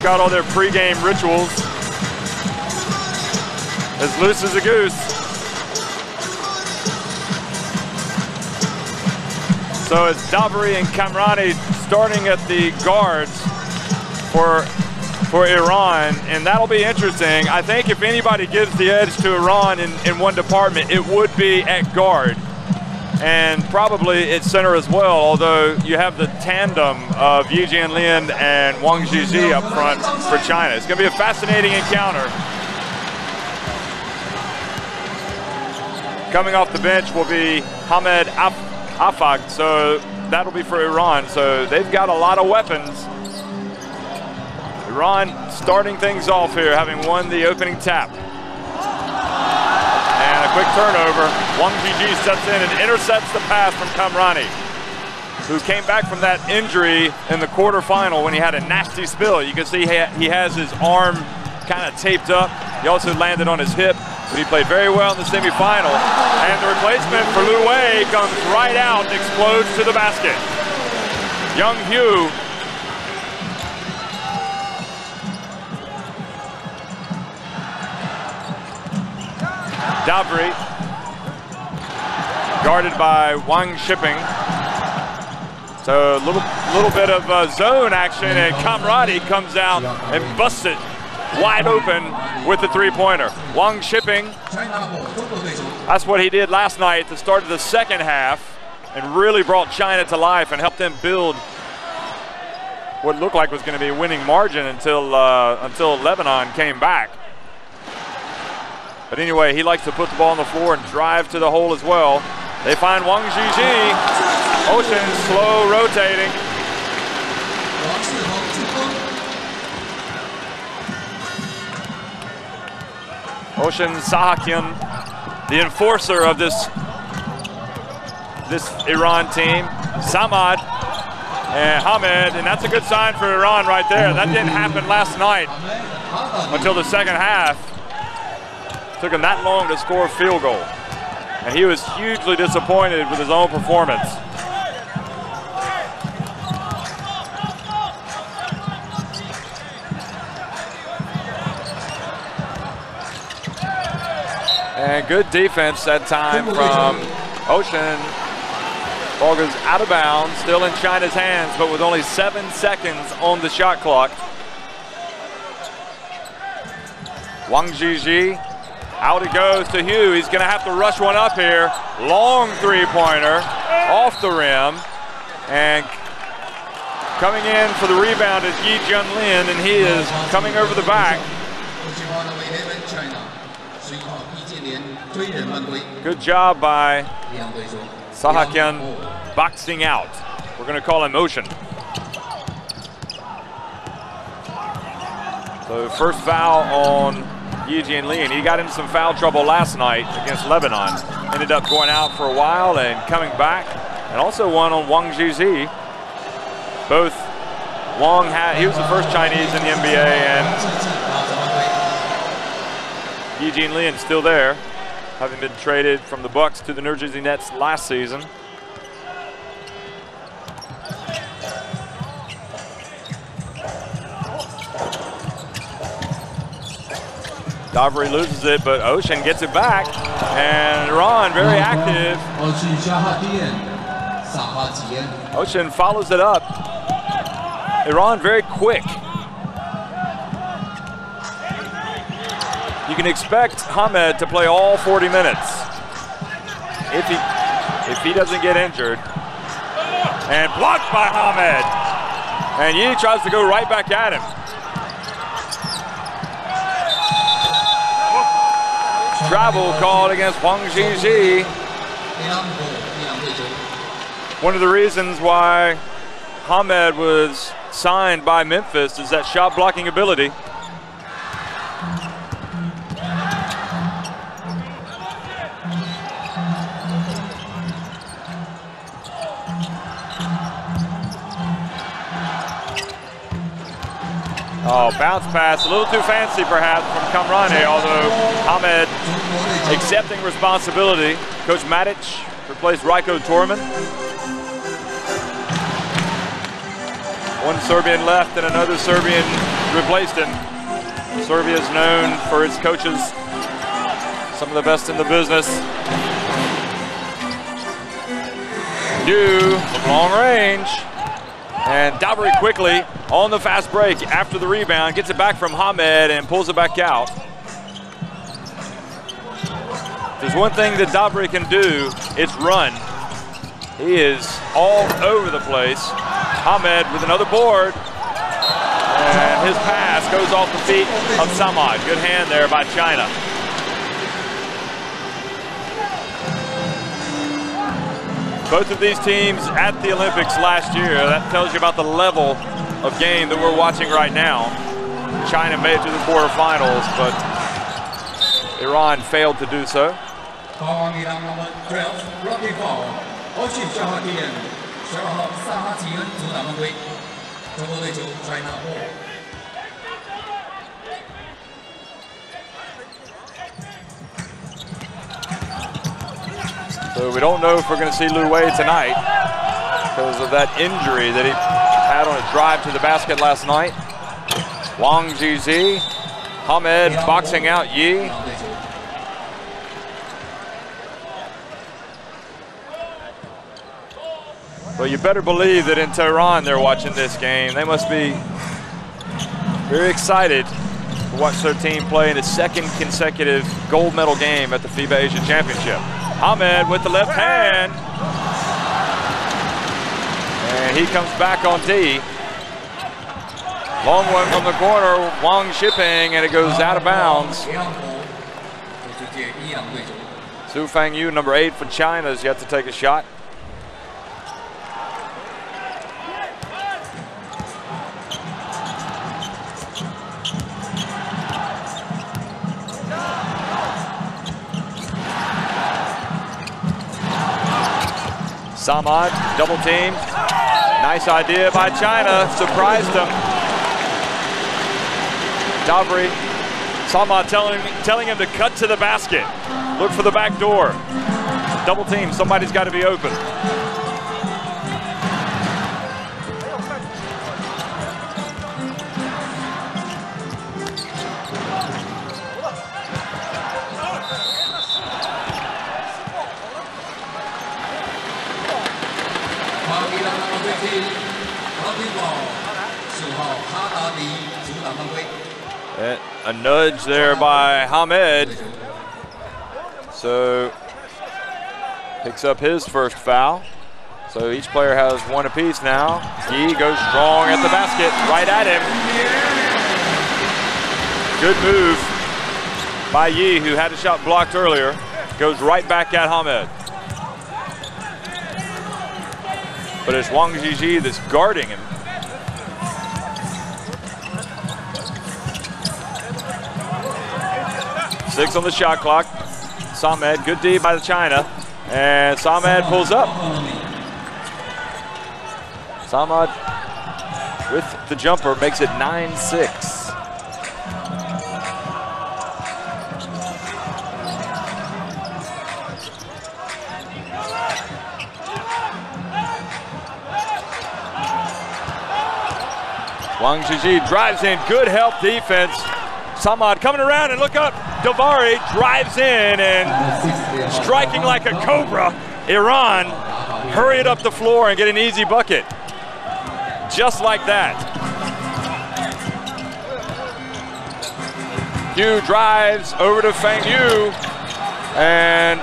got all their pregame rituals. As loose as a goose. So it's Dabri and Kamrani starting at the guards for Iran, and that'll be interesting. I think if anybody gives the edge to Iran in one department, it would be at guard, and probably at center as well, although you have the tandem of Yi Jianlian and Wang Z up front for China. It's going to be a fascinating encounter. Coming off the bench will be Hamed Afag, so that'll be for Iran. So they've got a lot of weapons. Iran starting things off here, having won the opening tap. And a quick turnover. Wang Z steps in and intercepts the pass from Kamrani, who came back from that injury in the quarterfinal when he had a nasty spill. You can see he has his arm kind of taped up. He also landed on his hip, but he played very well in the semifinal. And the replacement for Lu Wei comes right out and explodes to the basket. Young Hugh. Dabri, guarded by Wang Shipping. So a little bit of zone action, and Kamrani comes out and busts it wide open with the three-pointer. Wang Shipping, that's what he did last night at the start of the second half, and really brought China to life and helped them build what looked like was going to be a winning margin until Lebanon came back. But anyway, he likes to put the ball on the floor and drive to the hole as well. They find Wang Z. Ocean slow rotating. Ocean Sahakian, the enforcer of this Iran team. Samad and Hamed, and that's a good sign for Iran right there. That didn't happen last night until the second half. Took him that long to score a field goal. And he was hugely disappointed with his own performance. And good defense that time from Ocean. Ball goes out of bounds, still in China's hands, but with only 7 seconds on the shot clock. Wang Z. Out it goes to Hugh. He's going to have to rush one up here. Long three-pointer off the rim. And coming in for the rebound is Yi Jianlian, and he is coming over the back. Good job by Sahakian boxing out. We're going to call him Ocean. So first foul on Yi Jianlian. He got in some foul trouble last night against Lebanon. Ended up going out for a while and coming back. And also one on Wang Z. Both he was the first Chinese in the NBA, and Yi Jianlian still there, having been traded from the Bucks to the New Jersey Nets last season. Dabri loses it, but Ocean gets it back, and Iran very active. Ocean follows it up. Iran very quick. You can expect Hamed to play all 40 minutes if he doesn't get injured. And blocked by Hamed. And Yi tries to go right back at him. Travel called against Wang Z. One of the reasons why Hamed was signed by Memphis is that shot blocking ability. Oh, bounce pass, a little too fancy perhaps from Kamrani, although Hamed accepting responsibility. Coach Matic replaced Rajko Torman. One Serbian left and another Serbian replaced him. Serbia is known for its coaches, some of the best in the business. Yu from long range. And Dabri quickly on the fast break after the rebound, gets it back from Hamed and pulls it back out. If there's one thing that Dabri can do, it's run. He is all over the place. Hamed with another board. And his pass goes off the feet of Samad. Good hand there by China. Both of these teams at the Olympics last year. That tells you about the level of game that we're watching right now. China made it to the quarterfinals, but Iran failed to do so. So we don't know if we're going to see Lu Wei tonight because of that injury that he had on a drive to the basket last night. Wang Z, Hamed boxing out Yi. Well, you better believe that in Tehran they're watching this game. They must be very excited to watch their team play in its second consecutive gold medal game at the FIBA Asia Championship. Hamed with the left hand. And he comes back on tee. Long one from the corner, Wang shipping, and it goes out of bounds. Su Fangyu, number 8 for China, has yet to take a shot. Samad, double team. Nice idea by China, surprised him. Dabri, Samad telling him to cut to the basket. Look for the back door. Double team, somebody's got to be open. A nudge there by Hamed. So picks up his first foul. So each player has one apiece now. Yi goes strong at the basket, right at him. Good move by Yi, who had a shot blocked earlier. Goes right back at Hamed. But it's Wang Z that's guarding him. Six on the shot clock. Samed, good D by the China. And Samed pulls up. Samed with the jumper makes it 9-6. Wang Z drives in, good help defense. Samad coming around and look up. Davari drives in and striking like a cobra. Iran hurry it up the floor and get an easy bucket. Just like that. Yu drives over to Fangyu and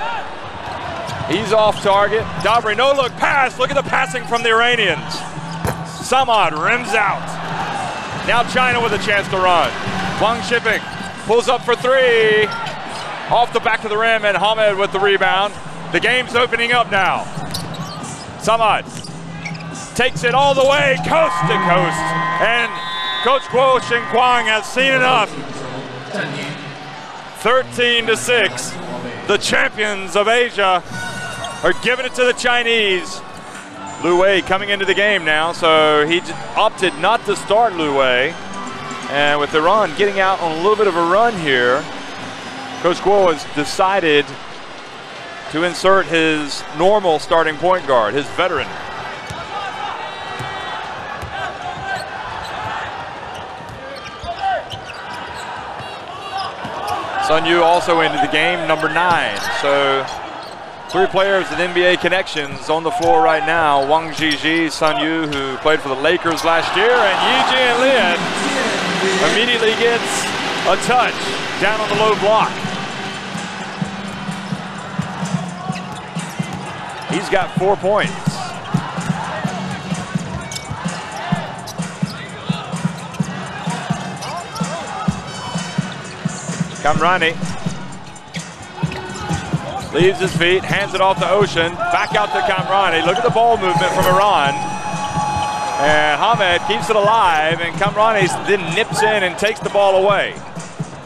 he's off target. Dabri, no look pass. Look at the passing from the Iranians. Samad rims out. Now China with a chance to run. Wang shipping, pulls up for three. Off the back of the rim, and Hamed with the rebound. The game's opening up now. Samad takes it all the way, coast to coast. And Coach Guo Xinquang has seen enough. 13-6. The champions of Asia are giving it to the Chinese. Lu Wei coming into the game now, so he opted not to start Lu Wei. And with Iran getting out on a little bit of a run here, Coach Guo has decided to insert his normal starting point guard, his veteran. Sun Yu also into the game, number 9. So 3 players with NBA connections on the floor right now. Wang Z, Sun Yu, who played for the Lakers last year, and Yi Lin immediately gets a touch down on the low block. He's got 4 points. Kamrani leaves his feet, hands it off to Ocean, back out to Kamrani. Look at the ball movement from Iran. And Hamed keeps it alive, and Kamrani then nips in and takes the ball away.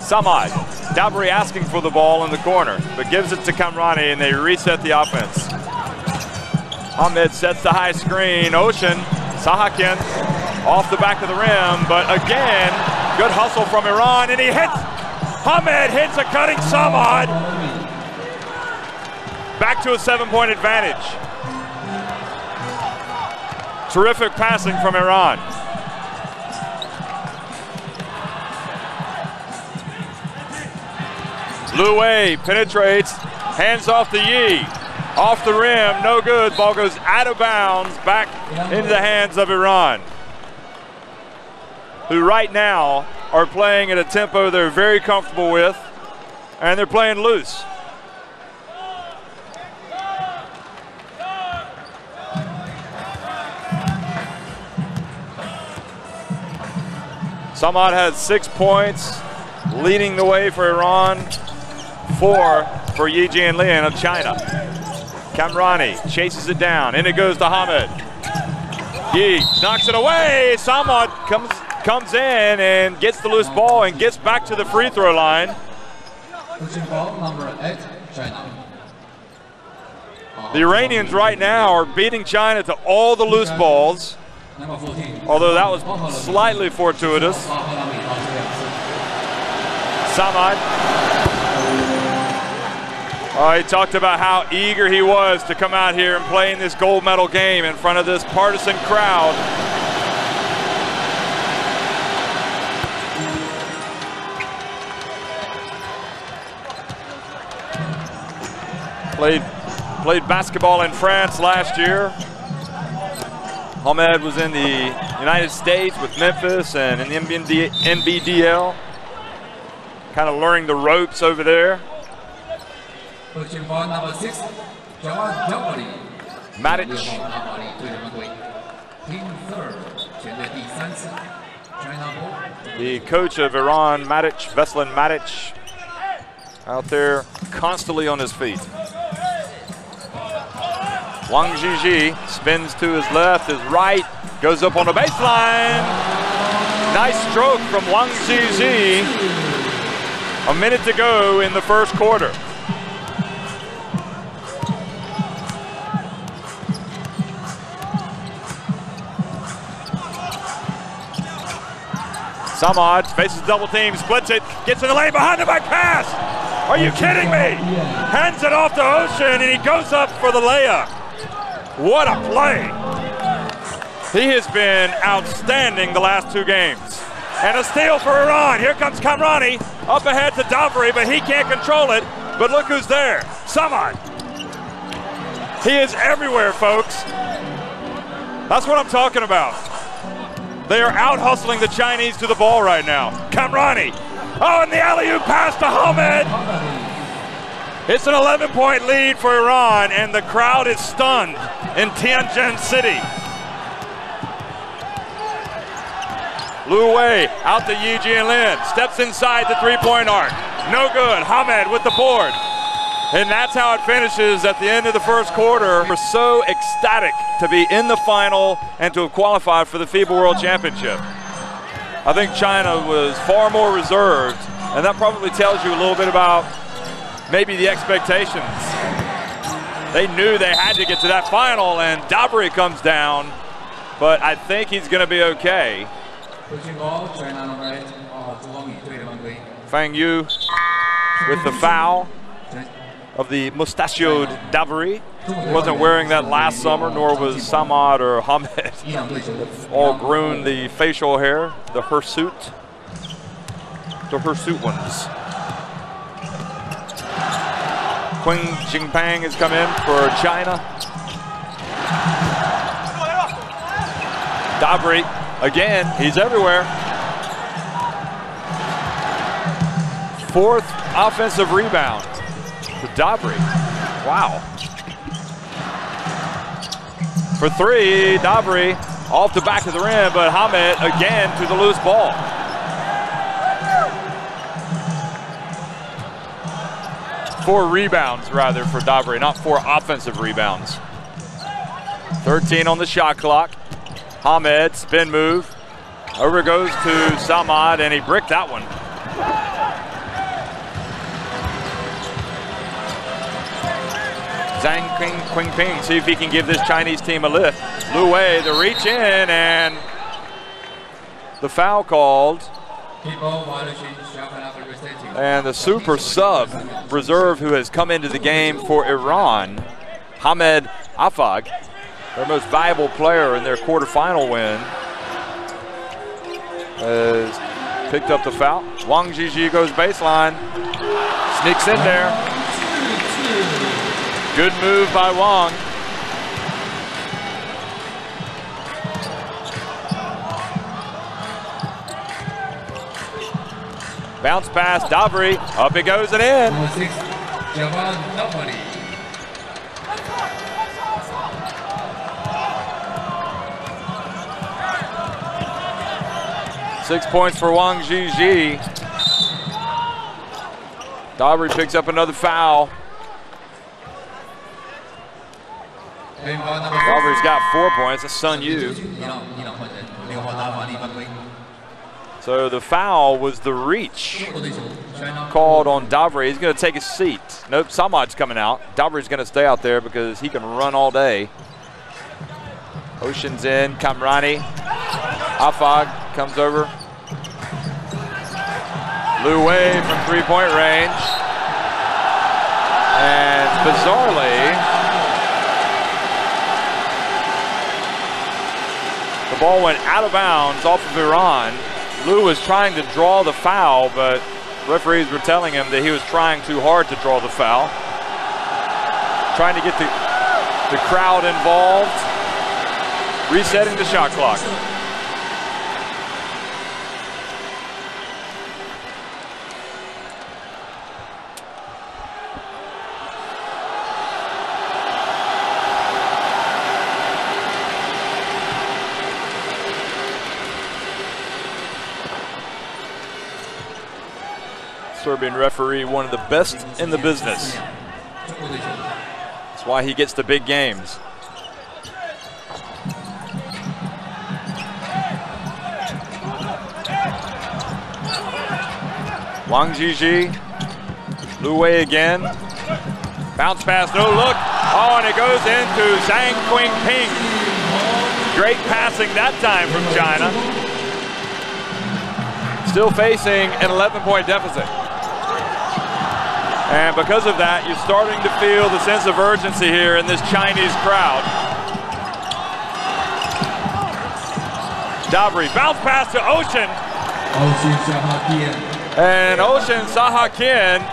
Samad, Dabri asking for the ball in the corner, but gives it to Kamrani, and they reset the offense. Hamed sets the high screen. Ocean, Sahakian off the back of the rim, but again, good hustle from Iran, and he hits. Hamed hits a cutting Samad. Back to a 7-point advantage. Terrific passing from Iran. Lu Wei penetrates, hands off to Yi. Off the rim, no good. Ball goes out of bounds, back into the hands of Iran, who right now are playing at a tempo they're very comfortable with, and they're playing loose. Samad has 6 points, leading the way for Iran, 4 for Yi Lin of China. Kamrani chases it down, and it goes to Hamed. Yi knocks it away. Samad comes in and gets the loose ball and gets back to the free throw line. Ball number 8, China. The Iranians right now are beating China to all the loose balls, although that was slightly fortuitous. Samad. He talked about how eager he was to come out here and play in this gold medal game in front of this partisan crowd. Played basketball in France last year. Hamed was in the United States with Memphis and in the NBDL, kind of learning the ropes over there. Number 6, Matic. The coach of Iran, Veselin Matic, out there constantly on his feet. Wang Z spins to his left, his right, goes up on the baseline. Nice stroke from Wang Z. A minute to go in the first quarter. Samad faces double team, splits it, gets in the lane behind the back pass. Are you kidding me? Hands it off to Ocean, and he goes up for the layup. What a play. He has been outstanding the last 2 games. And a steal for Iran. Here comes Kamrani, up ahead to Davri, but he can't control it. But look who's there, Samad. He is everywhere, folks. That's what I'm talking about. They are out hustling the Chinese to the ball right now. Kamrani. Oh, and the alley-oop pass to Hamed. It's an 11-point lead for Iran, and the crowd is stunned in Tianjin City. Lu Wei out to Yi Lin. Steps inside the 3-point arc. No good. Hamed with the board. And that's how it finishes at the end of the first quarter. We're so ecstatic to be in the final and to have qualified for the FIBA World Championship. I think China was far more reserved, and that probably tells you a little bit about maybe the expectations. They knew they had to get to that final, and Dabri comes down, but I think he's going to be okay. Fang Yu with the foul of the mustachioed Dabri. He wasn't wearing that last summer, nor was Samad or Hamed. All groomed the facial hair, the hirsute ones. Qing Jingpang has come in for China. Dabri, again, he's everywhere. 4th offensive rebound for Dabri. Wow. For 3, Dabri off the back of the rim, but Hamed again to the loose ball. Four rebounds, rather, for Dabri, not 4 offensive rebounds. 13 on the shot clock. Hamed, spin move. Over goes to Samad, and he bricked that one. Zhang Qingping, see if he can give this Chinese team a lift. Lu Wei, the reach in, and the foul called. And the super sub reserve who has come into the game for Iran, Hamed Afag, their most valuable player in their quarterfinal win, has picked up the foul. Wang Z goes baseline, sneaks in there. Good move by Wang. Bounce pass, Dabri, up it goes and in. 6 points for Wang Z. Dabri picks up another foul. Dabri's got 4 points, that's Sun Yu. So the foul was the reach called on Dabri. He's going to take his seat. Nope, Samad's coming out. Dabri's going to stay out there because he can run all day. Ocean's in, Kamrani. Afag comes over. Lu Wei from 3-point range. And bizarrely, the ball went out of bounds off of Iran. Lu was trying to draw the foul, but referees were telling him that he was trying too hard to draw the foul. Trying to get the crowd involved. Resetting the shot clock. Serbian referee, one of the best in the business. That's why he gets the big games. Wang Z, Lu Wei again. Bounce pass, no look. Oh, and it goes into Zhang Qingping. Great passing that time from China. Still facing an 11-point deficit. And because of that, you're starting to feel the sense of urgency here in this Chinese crowd. Dabri, bounce pass to Ocean. And Ocean Sahakian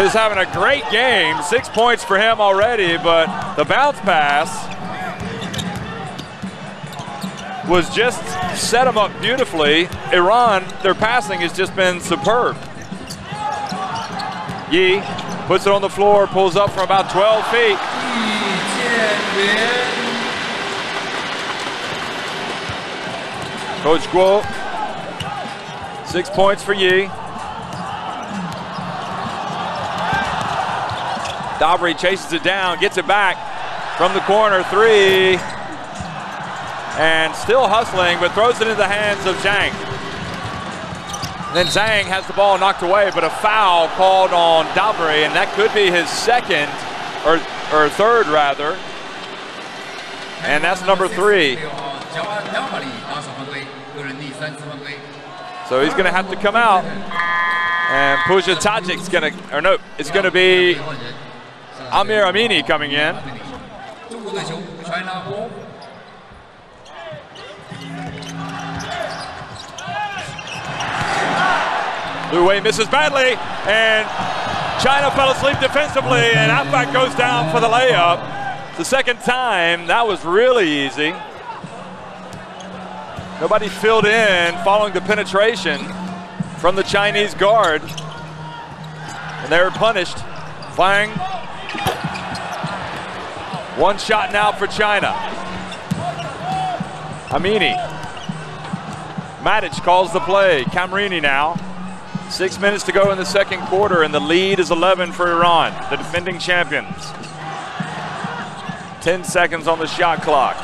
is having a great game. 6 points for him already, but the bounce pass was just set him up beautifully. Iran, their passing has just been superb. Yi puts it on the floor, pulls up from about 12 feet. Coach Guo, 6 points for Yi. Dabri chases it down, gets it back from the corner, 3. And still hustling, but throws it into the hands of Zhang. And then Zhang has the ball knocked away, but a foul called on Dabri, and that could be his second, or third rather. And that's number 3. So he's going to have to come out. And Puja Tajik's going to, or no, it's going to be Amir Amini coming in. Lu Wei misses badly, and China fell asleep defensively, and Afak goes down for the layup. The second time, that was really easy. Nobody filled in following the penetration from the Chinese guard. And they were punished. Wang. One shot now for China. Amini. Matic calls the play. Camerini now. 6 minutes to go in the second quarter, and the lead is 11 for Iran, the defending champions. 10 seconds on the shot clock.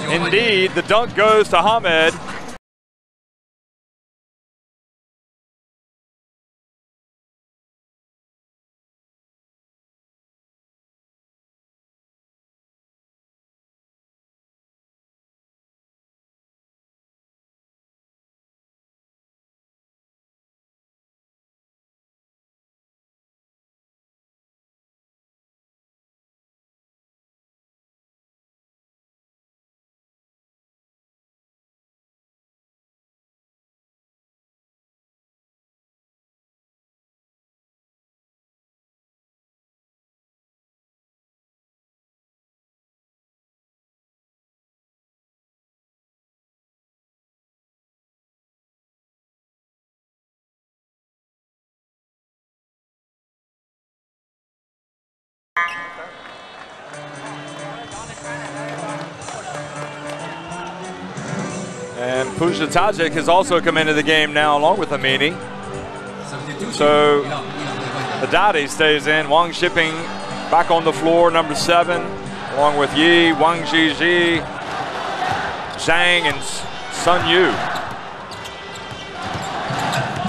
Indeed, the dunk goes to Hamed. And Puja Tajik has also come into the game now along with Amini. So Haddadi stays in. Wang Shipping back on the floor, number 7, along with Yi, Wang Zhi, Zhang, and Sun Yu.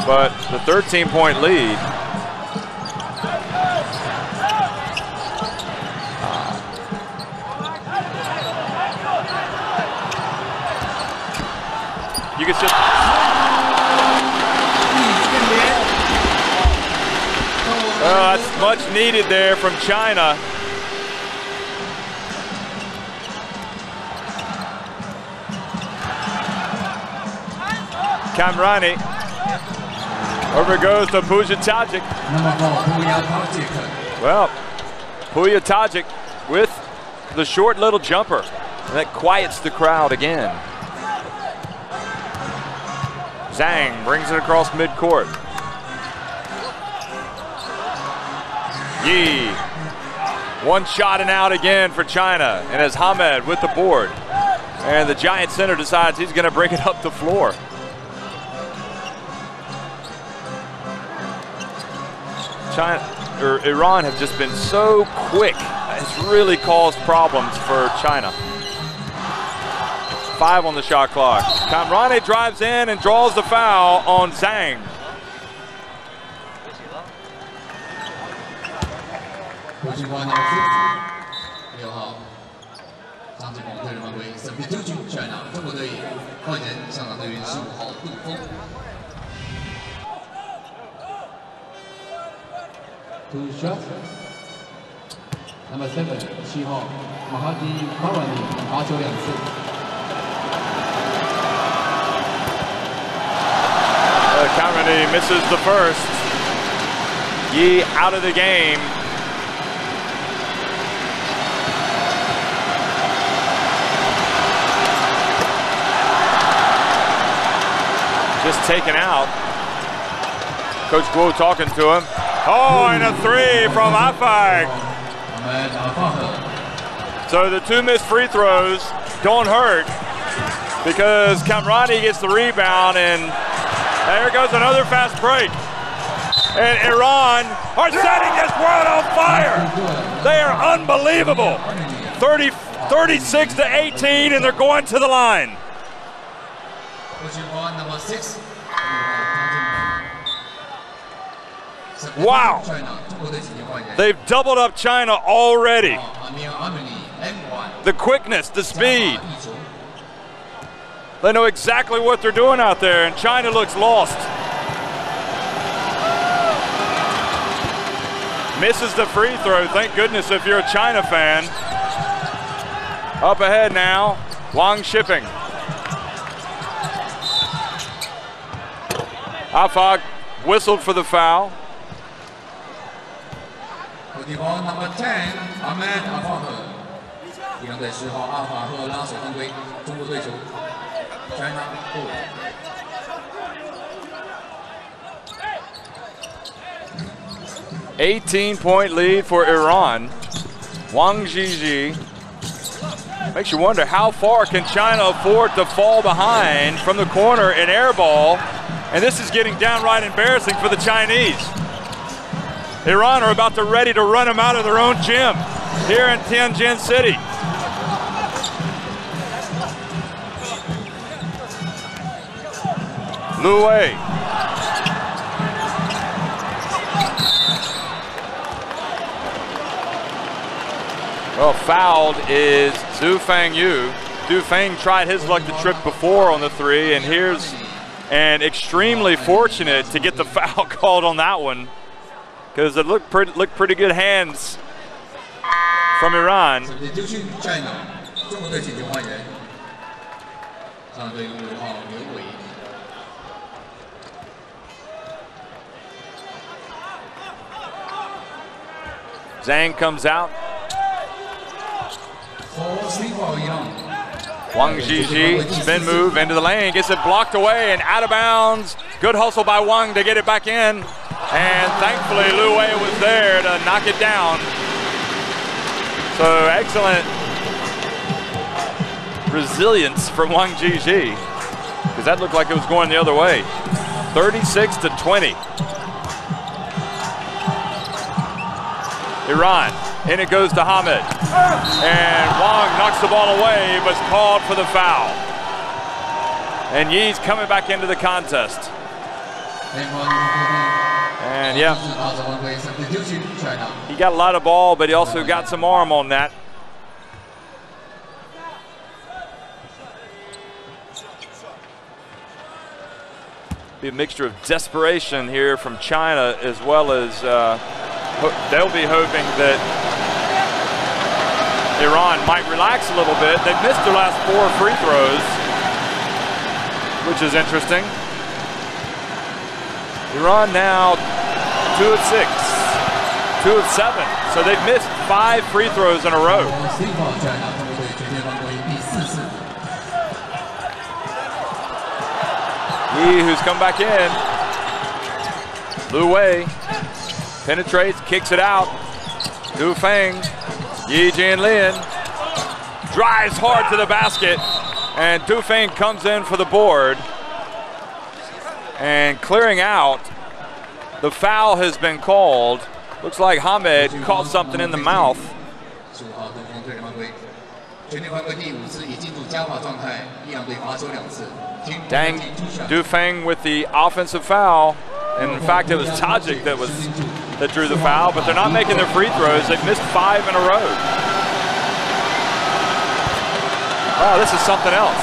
But the 13-point lead. You can just that's much needed there from China. Kamrani. Over it goes to Puja Tajik. Well, Puja Tajik with the short little jumper. And that quiets the crowd again. Zhang brings it across midcourt. Yi. One shot and out again for China. And as Hamed with the board. And the giant center decides he's going to bring it up the floor. Iran have just been so quick. It's really caused problems for China. 5 on the shot clock. Kamrani drives in and draws the foul on Zhang. Two shots. Number 7, 7号 Haddadi 罚球2次。Kamrani misses the first. Yi out of the game. Just taken out. Coach Guo talking to him. Oh, and a 3 from Afak. So the 2 missed free throws don't hurt because Kamrani gets the rebound, and there goes another fast break. And Iran are setting this world on fire. They are unbelievable. 36 to 18, and they're going to the line. Number 6. Wow. They've doubled up China already. The quickness, the speed. They know exactly what they're doing out there, and China looks lost. Misses the free throw. Thank goodness if you're a China fan. Up ahead now, Wang Shipping. Afak whistled for the foul. Number 10, Ahmed Afahar. 一样在10号阿法赫拉手犯规，中国队球 China 18-point lead for Iran. Wang Z makes you wonder how far can China afford to fall behind from the corner in air ball, and this is getting downright embarrassing for the Chinese. Iran are about to ready to run them out of their own gym here in Tianjin City. Lu Wei. Well, fouled is Zhu Fangyu. Du Feng tried his luck the trip before on the three, and here's and extremely fortunate to get the foul called on that one, because it looked pretty good hands from Iran. Zhang comes out. Wang Z, spin move into the lane, gets it blocked away and out of bounds. Good hustle by Wang to get it back in. And thankfully Lu Wei was there to knock it down. So excellent resilience from Wang Z, because that looked like it was going the other way. 36-20. Iran, in it goes to Hamid. And Wang knocks the ball away, but called for the foul. And Yi's coming back into the contest. And yeah, he got a lot of ball, but he also got some arm on that. Be a mixture of desperation here from China, as well as they'll be hoping that Iran might relax a little bit. They've missed their last 4 free throws, which is interesting. Iran now 2 of 6, 2 of 7. So they've missed 5 free throws in a row. Yi, who's come back in. Lu Wei penetrates, kicks it out. Du Feng, Yi Jianlian drives hard to the basket, and Du Feng comes in for the board. And clearing out, the foul has been called. Looks like Hamid caught something in the mouth. Dang, Du Feng with the offensive foul. And in fact, it was Tajik that drew the foul, but they're not making their free throws. They've missed 5 in a row. Wow, this is something else.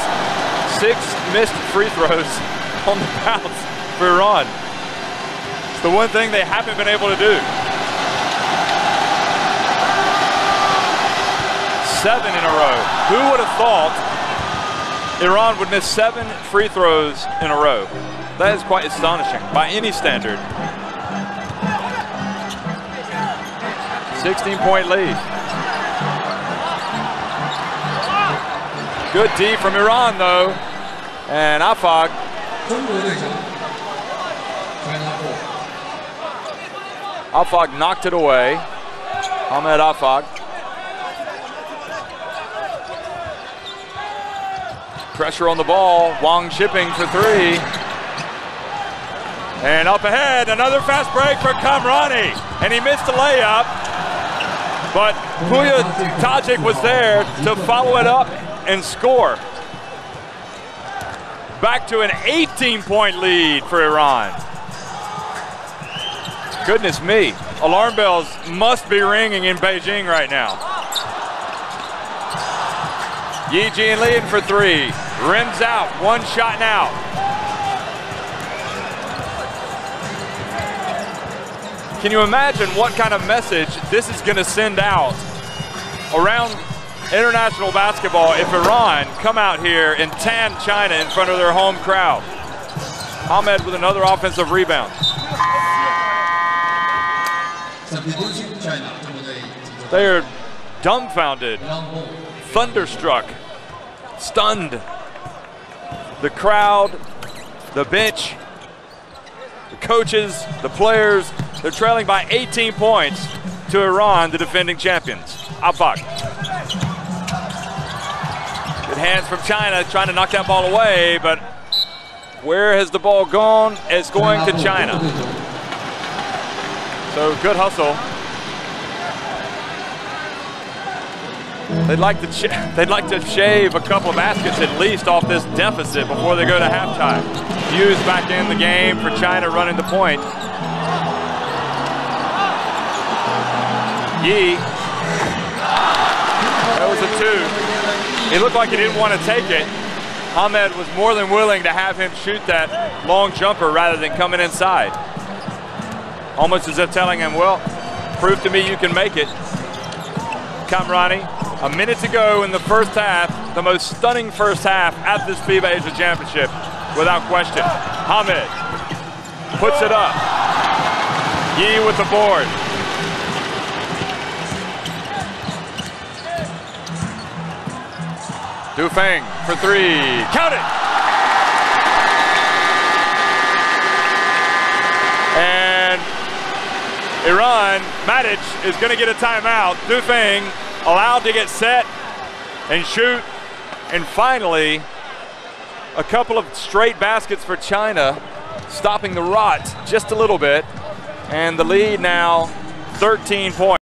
6 missed free throws on the bounce for Iran. It's the one thing they haven't been able to do. 7 in a row. Who would have thought Iran would miss 7 free throws in a row? That is quite astonishing by any standard. 16-point lead. Good D from Iran though. And Afak. Afak knocked it away. Ahmed Afak. Pressure on the ball. Wang chipping for 3. And up ahead, another fast break for Kamrani. And he missed a layup. But Puya Tajik was there to follow it up and score. Back to an 18-point lead for Iran. Goodness me. Alarm bells must be ringing in Beijing right now. Yi Jianlian for 3. Rims out. 1 shot now. Can you imagine what kind of message this is going to send out around international basketball if Iran come out here and tan China in front of their home crowd? Ahmed with another offensive rebound. They are dumbfounded, thunderstruck, stunned. The crowd, the bench, the coaches, the players, they're trailing by 18 points to Iran, the defending champions. Afak. Good hands from China, trying to knock that ball away, but where has the ball gone? It's going to China. So good hustle. They'd like to shave a couple of baskets at least off this deficit before they go to halftime. Hughes back in the game for China running the point. Yi. That was a two. He looked like he didn't want to take it. Ahmed was more than willing to have him shoot that long jumper rather than coming inside. Almost as if telling him, well, prove to me you can make it. Kamrani, a minute to go in the first half, the most stunning first half at this FIBA Asia Championship, without question. Ahmed puts it up. Yi with the board. Dufeng for three. Count it! And Iran, Matic is going to get a timeout. Dufeng allowed to get set and shoot. And finally, a couple of straight baskets for China, stopping the rot just a little bit. And the lead now 13 points.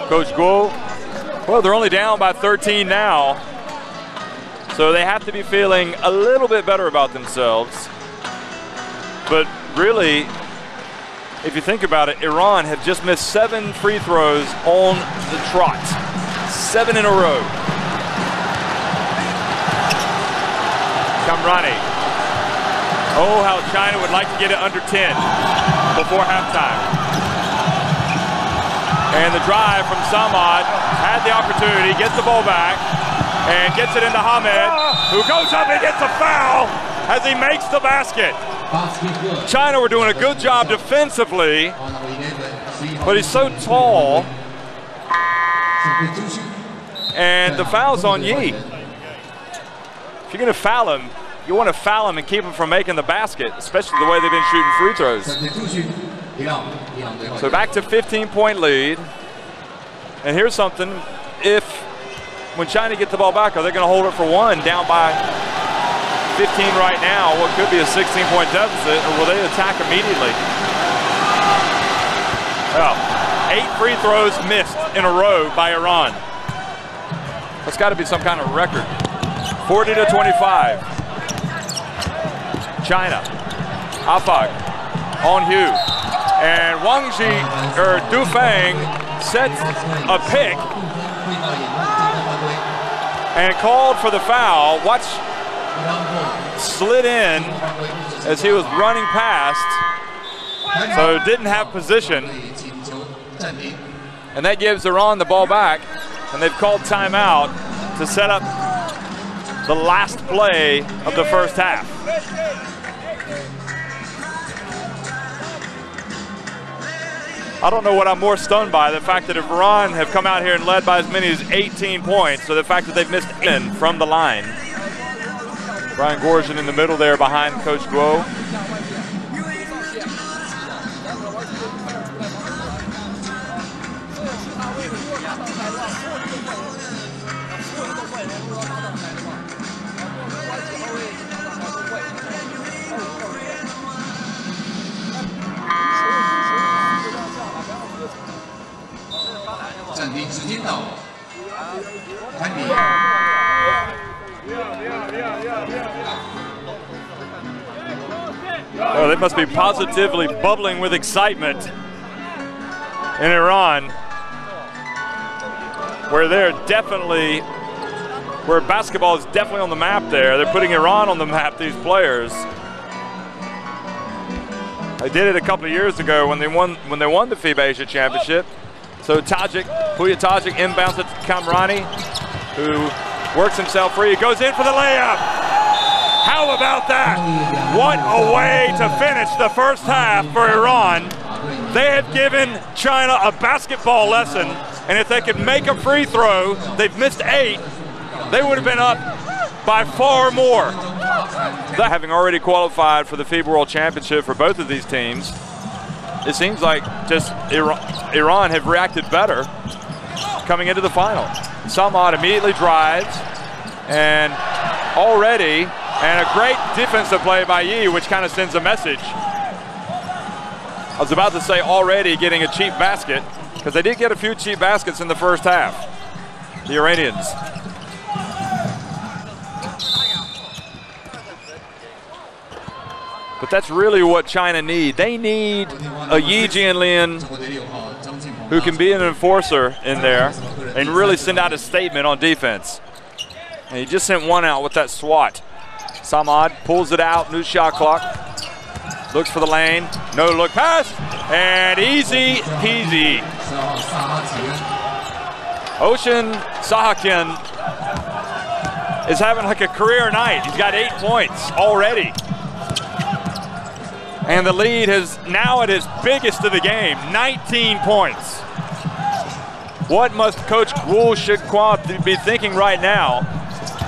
Coach Guo, well, they're only down by 13 now, so they have to be feeling a little bit better about themselves. But really, if you think about it, Iran have just missed 7 free throws on the trot. 7 in a row. Kamrani. Oh, how China would like to get it under 10 before halftime. And the drive from Samad, had the opportunity, gets the ball back, and gets it into Ahmed, who goes up and gets a foul as he makes the basket. China were doing a good job defensively, but he's so tall. And the foul's on Yi. If you're going to foul him, you want to foul him and keep him from making the basket, especially the way they've been shooting free throws. So back to 15-point lead. And here's something, when China get the ball back, are they going to hold it for one, down by 15 right now, what could be a 16-point deficit, or will they attack immediately? Well, 8 free throws missed in a row by Iran. That's got to be some kind of record. 40-25. China. Afak on Hugh. And Wang Z, or Dufeng, sets a pick and called for the foul. Watch, slid in as he was running past, so didn't have position. And that gives Iran the ball back, and they've called timeout to set up the last play of the first half. I don't know what I'm more stunned by, the fact that Iran have come out here and led by as many as 18 points, or the fact that they've missed in from the line. Brian Gorgian in the middle there behind Coach Guo. 暂停时间到。开比。Well, they must be positively bubbling with excitement in Iran, where basketball is definitely on the map there. They're putting Iran on the map, these players. They did it a couple of years ago when they won the FIBA Asia Championship. So Puya Tajik inbounds it to Kamrani, who works himself free. He goes in for the layup. How about that? What a way to finish the first half for Iran. They have given China a basketball lesson, and if they could make a free throw, they've missed 8, they would have been up by far more. That having already qualified for the FIBA World Championship for both of these teams, it seems like just Iran have reacted better coming into the final. Samad immediately drives, and a great defensive play by Yi, which kind of sends a message. I was about to say already getting a cheap basket, because they did get a few cheap baskets in the first half, the Iranians. But that's really what China need. They need a Yi Jianlian who can be an enforcer in there and really send out a statement on defense. And he just sent one out with that swat. Samad pulls it out, new shot clock. Looks for the lane, no look pass, and easy peasy. Ocean Sahakian is having like a career night. He's got 8 points already. And the lead is now at its biggest of the game, 19 points. What must Coach Wu Shikwa be thinking right now?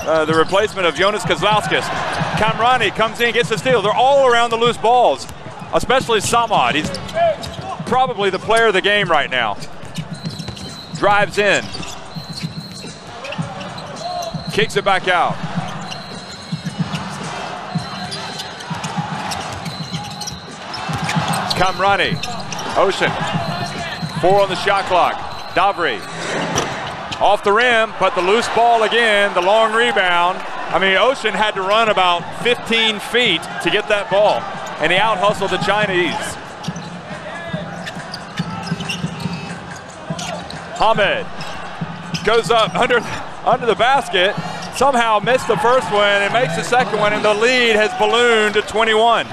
The replacement of Jonas Kozlauskas. Kamrani comes in, gets the steal. They're all around the loose balls, especially Samad. He's probably the player of the game right now. Drives in. Kicks it back out. Kamrani. Ocean. 4 on the shot clock. Davri. Off the rim, but the loose ball again, the long rebound. I mean, Ocean had to run about 15 feet to get that ball, and he out-hustled the Chinese. Hamed goes up under the basket, somehow missed the first one and makes the second one, and the lead has ballooned to 21.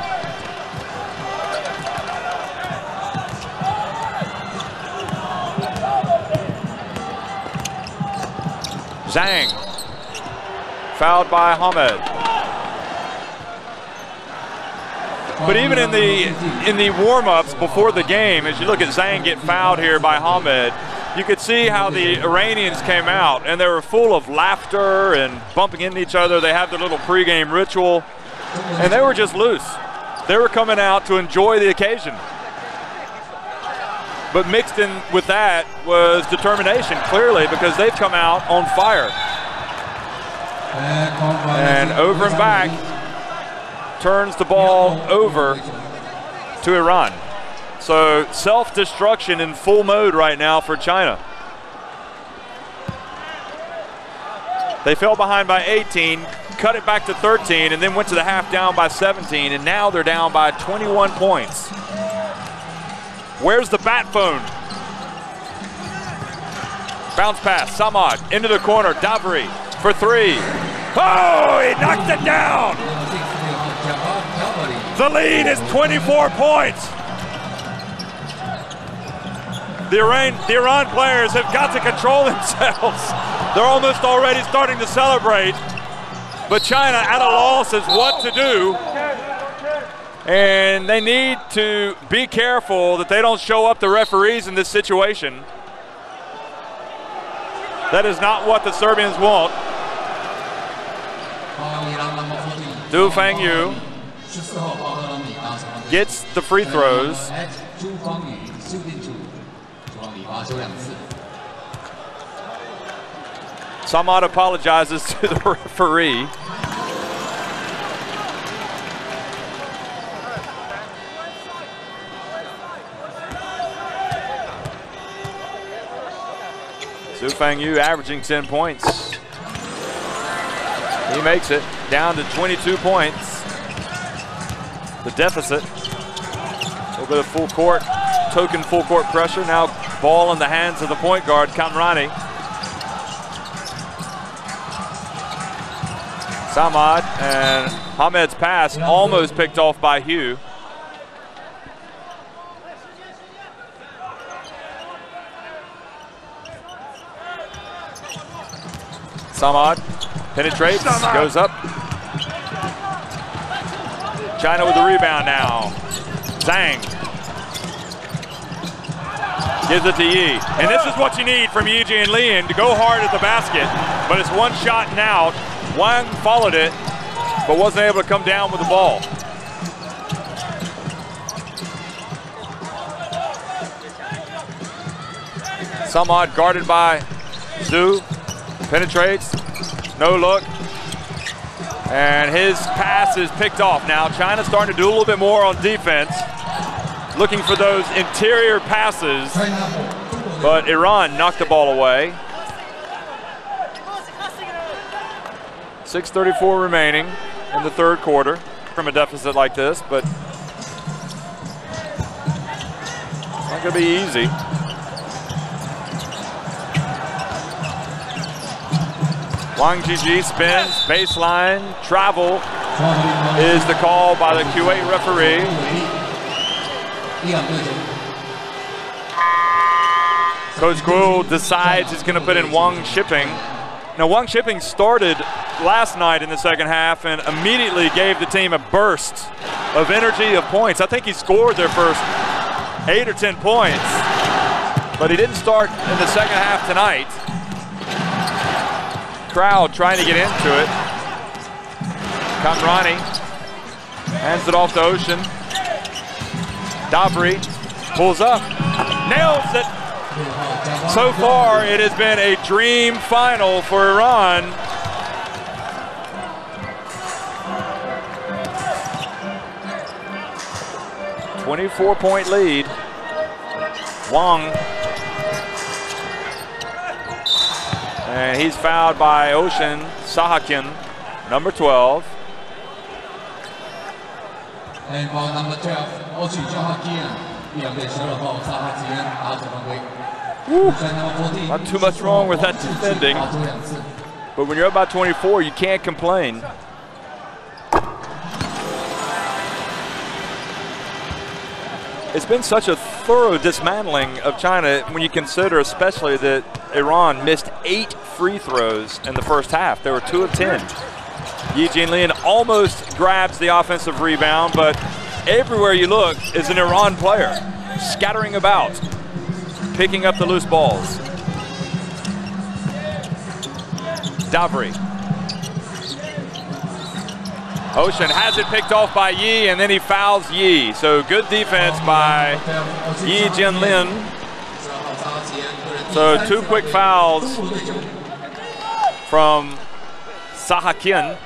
Zhang, fouled by Hamed. But even in the warm-ups before the game, as you look at Zhang get fouled here by Hamed, you could see how the Iranians came out, and they were full of laughter and bumping into each other. They have their little pregame ritual, and they were just loose. They were coming out to enjoy the occasion. But mixed in with that was determination, clearly, because they've come out on fire. And over and back, turns the ball over to Iran. So self-destruction in full mode right now for China. They fell behind by 18, cut it back to 13, and then went to the half down by 17, and now they're down by 21 points. Where's the bat phone? Bounce pass, Samad into the corner, Davri for 3. Oh, he knocked it down. The lead is 24 points. The Iran players have got to control themselves. They're almost already starting to celebrate, but China at a loss is what to do. And they need to be careful that they don't show up the referees in this situation. That is not what the Serbians want. Du Fangyu gets the free throws. Samad apologizes to the referee. Su Fangyu averaging 10 points. He makes it down to 22 points. The deficit. A little bit of full court, token full court pressure. Now ball in the hands of the point guard, Kamrani. Samad, and Hamed's pass almost picked off by Hugh. Samad penetrates, goes up. China with the rebound now. Zhang gives it to Yi. And this is what you need from Yi Jianlian, to go hard at the basket, but it's one shot and out. Wang followed it, but wasn't able to come down with the ball. Samad guarded by Zhu, penetrates, no look, and his pass is picked off. Now China's starting to do a little bit more on defense, looking for those interior passes, but Iran knocked the ball away. 6:34 remaining in the third quarter from a deficit like this, but it's not going to be easy. Wang Jiji spins, baseline, travel is the call by the Kuwait referee. Coach Guo decides he's going to put in Wang Shipping. Now Wang Shipping started last night in the second half and immediately gave the team a burst of energy, of points. I think he scored their first 8 or 10 points, but he didn't start in the second half tonight. Crowd trying to get into it. Kamrani hands it off to Ocean. Dabri pulls up, nails it. So far, it has been a dream final for Iran. A 24-point lead. Wang. And he's fouled by Ocean Sahakian, number 12. And ball number 12, Ocean Sahakian. Not too much wrong with that defending, but when you're up by 24, you can't complain. It's been such a thorough dismantling of China when you consider especially that Iran missed 8 free throws in the first half. There were 2 of 10. Yi Jianlian almost grabs the offensive rebound, but everywhere you look is an Iran player scattering about, picking up the loose balls. Davri. Ocean has it picked off by Yi, and then he fouls Yi. So good defense by Yi Jianlian. So 2 quick fouls from Sahakian.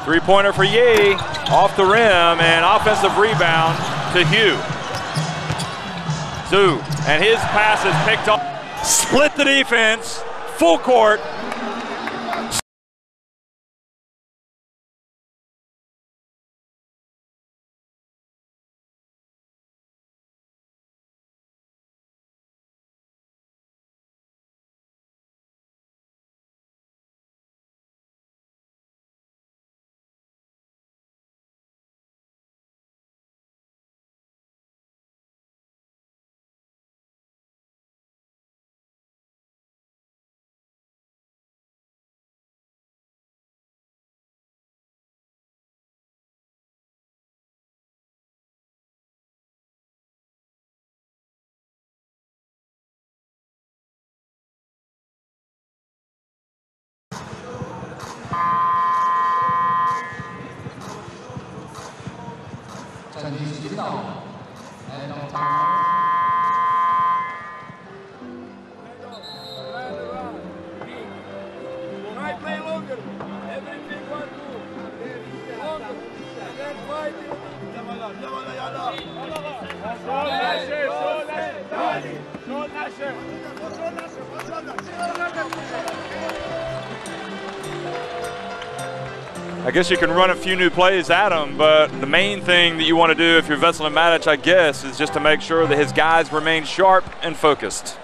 Three-pointer for Yi, off the rim, and offensive rebound to Hugh. Zhu, and his pass is picked up. Split the defense, full court. I guess you can run a few new plays at him, but the main thing that you want to do if you're Veselin Matic, I guess, is just to make sure that his guys remain sharp and focused.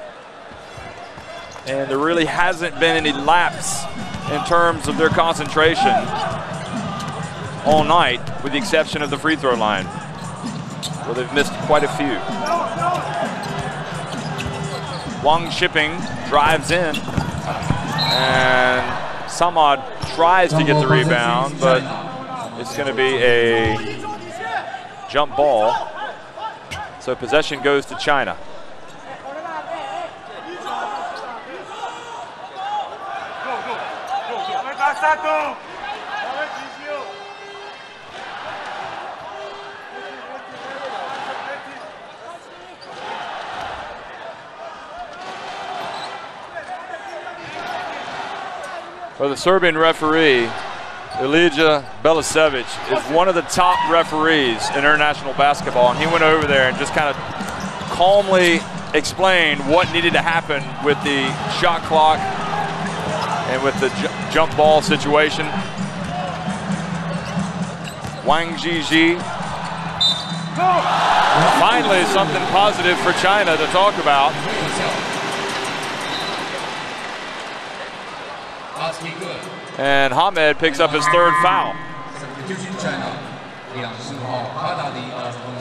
And there really hasn't been any lapse in terms of their concentration all night, with the exception of the free throw line, where they've missed quite a few. Wang Shipping drives in, and Samad tries to get the rebound, but it's going to be a jump ball. So possession goes to China. Well, the Serbian referee, Ilija Belisevic, is one of the top referees in international basketball, and he went over there and just kind of calmly explained what needed to happen with the shot clock and with the jump ball situation. Wang Z. Finally, something positive for China to talk about. And Hamed picks up his third foul.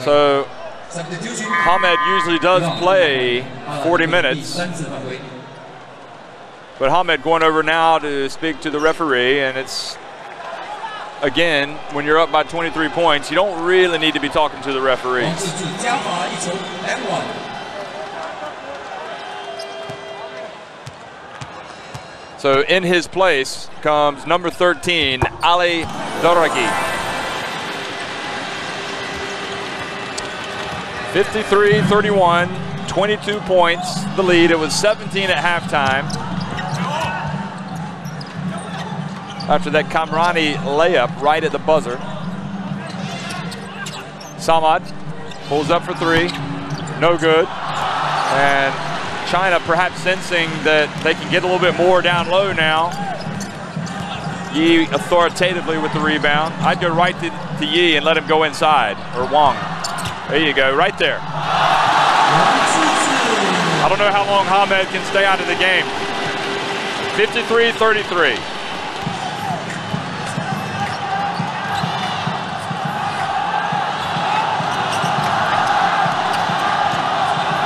So Hamed usually does play 40 minutes. But Hamed going over now to speak to the referee, and it's, again, when you're up by 23 points, you don't really need to be talking to the referees. So in his place comes number 13, Ali Doragi. 53-31, 22 points, the lead. It was 17 at halftime. After that Kamrani layup right at the buzzer. Samad pulls up for three, no good. And China perhaps sensing that they can get a little bit more down low now. Yi authoritatively with the rebound. I'd go right to Yi and let him go inside, or Wang. There you go, right there. I don't know how long Hamed can stay out of the game. 53-33.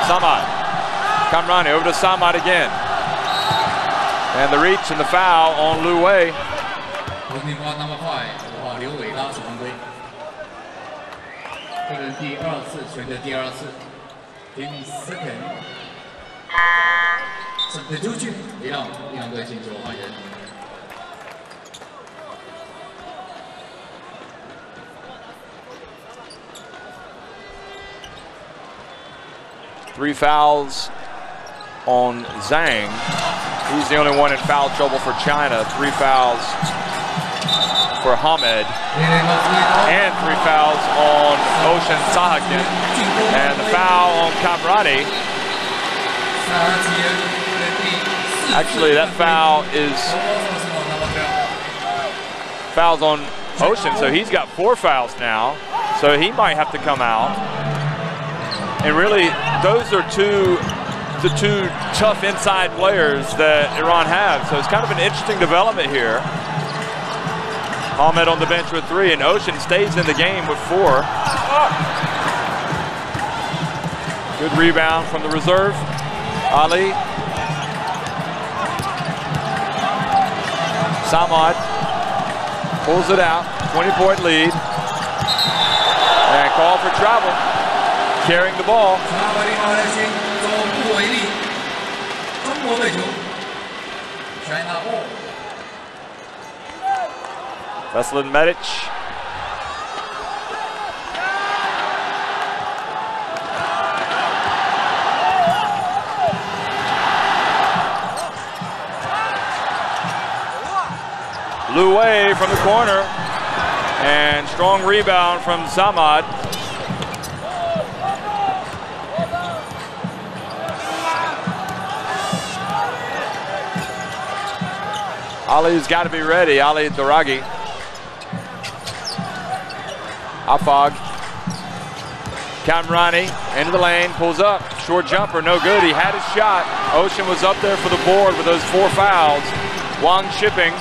Samad. Kamrani over to Samad again. And the reach and the foul on Lu Wei. Three fouls on Zhang. He's the only one in foul trouble for China. 3 fouls for Hamed. And 3 fouls on Ocean Sahakian. And the foul on Kamrani. Actually, that foul is fouls on Ocean, so he's got 4 fouls now. So he might have to come out. And really, those are the two tough inside players that Iran have. So it's kind of an interesting development here. Hamed on the bench with 3, and Ocean stays in the game with 4. Good rebound from the reserve. Ali. Samad pulls it out, 20-point lead. And call for travel. Carrying the ball. Veselin Matic. Lu Wei from the corner. And strong rebound from Samad. Ali's got to be ready. Ali Daragi. Afag. Kamrani into the lane, pulls up. Short jumper, no good. He had his shot. Ocean was up there for the board with those 4 fouls. Wang shipping.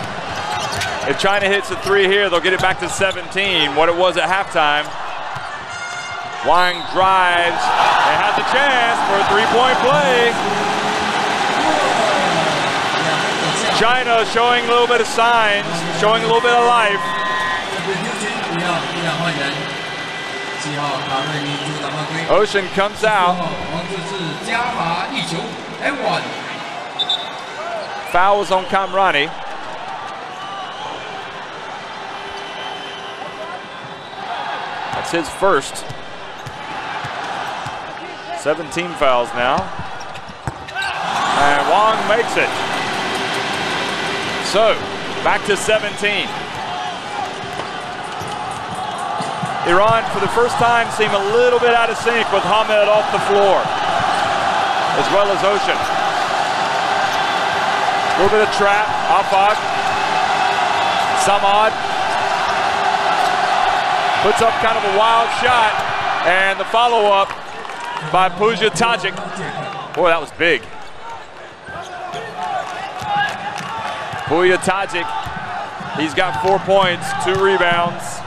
If China hits a 3 here, they'll get it back to 17, what it was at halftime. Wang drives and has a chance for a 3-point play. China showing a little bit of signs, showing a little bit of life. Ocean comes out. Foul was on Kamrani. That's his first. 17 fouls now. And Wang makes it. So, back to 17. Iran, for the first time, seem a little bit out of sync with Hamed off the floor, as well as Ocean. A little bit of trap. Afag. Samad puts up kind of a wild shot, and the follow-up by Puja Tajik. Boy, that was big. Puja Tajik, he's got 4 points, 2 rebounds.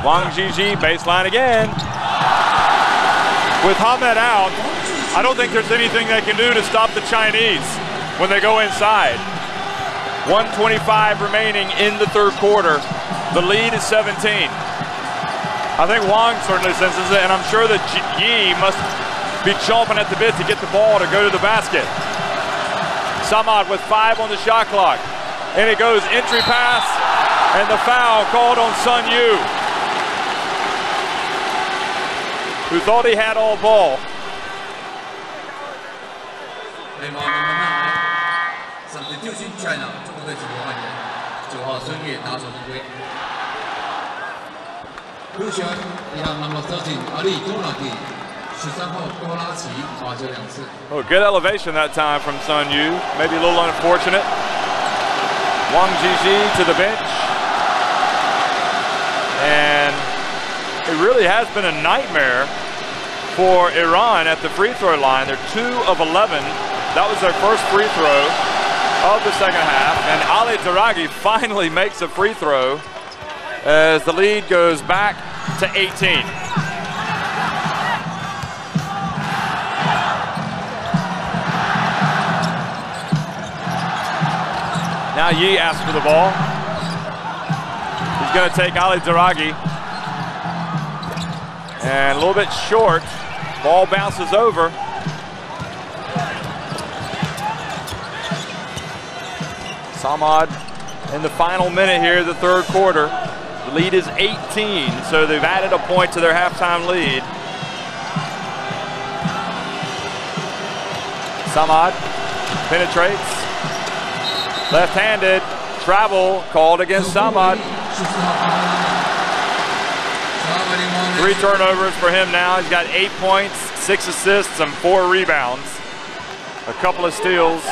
Wang Zhizhi, baseline again. With Hamed out, I don't think there's anything they can do to stop the Chinese when they go inside. 1:25 remaining in the third quarter. The lead is 17. I think Wang certainly senses it, and I'm sure that Yi must be chomping at the bit to get the ball to go to the basket. Samad with 5 on the shot clock. And it goes entry pass, and the foul called on Sun Yu, who thought he had all ball. Oh, good elevation that time from Sun Yu. Maybe a little unfortunate. Wang Zhizhi to the bench. And it really has been a nightmare for Iran at the free throw line. They're 2 of 11. That was their first free throw of the second half. And Ali Daragi finally makes a free throw as the lead goes back to 18. Now Yi asks for the ball. He's going to take Ali Daragi. And a little bit short. Ball bounces over. Samad in the final minute here, the third quarter. The lead is 18, so they've added a point to their halftime lead. Samad penetrates. Left-handed. Travel called against Samad. 3 turnovers for him now. He's got 8 points, 6 assists, and 4 rebounds. A couple of steals.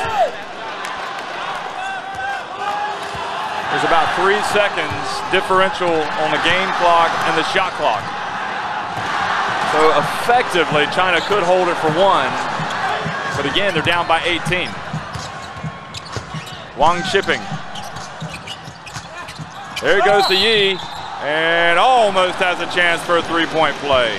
There's about 3 seconds differential on the game clock and the shot clock. So effectively, China could hold it for 1. But again, they're down by 18. Wang shipping. There goes to Yi. And almost has a chance for a 3-point play.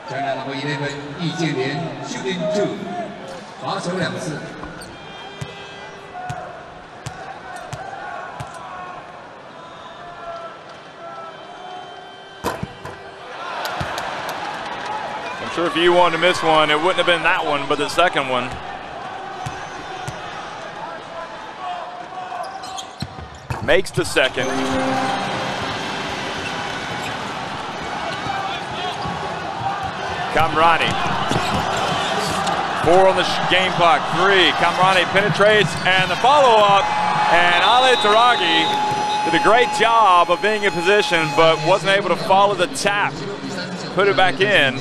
China number 11, Yi Jianlian, shooting 2, 罚球2次。I'm sure if you wanted to miss one, it wouldn't have been that one, but the second one. Makes the second. Kamrani. 4 on the game clock, 3. Kamrani penetrates, and the follow-up And Ale Taragi did a great job of being in position, but wasn't able to follow the tap, put it back in.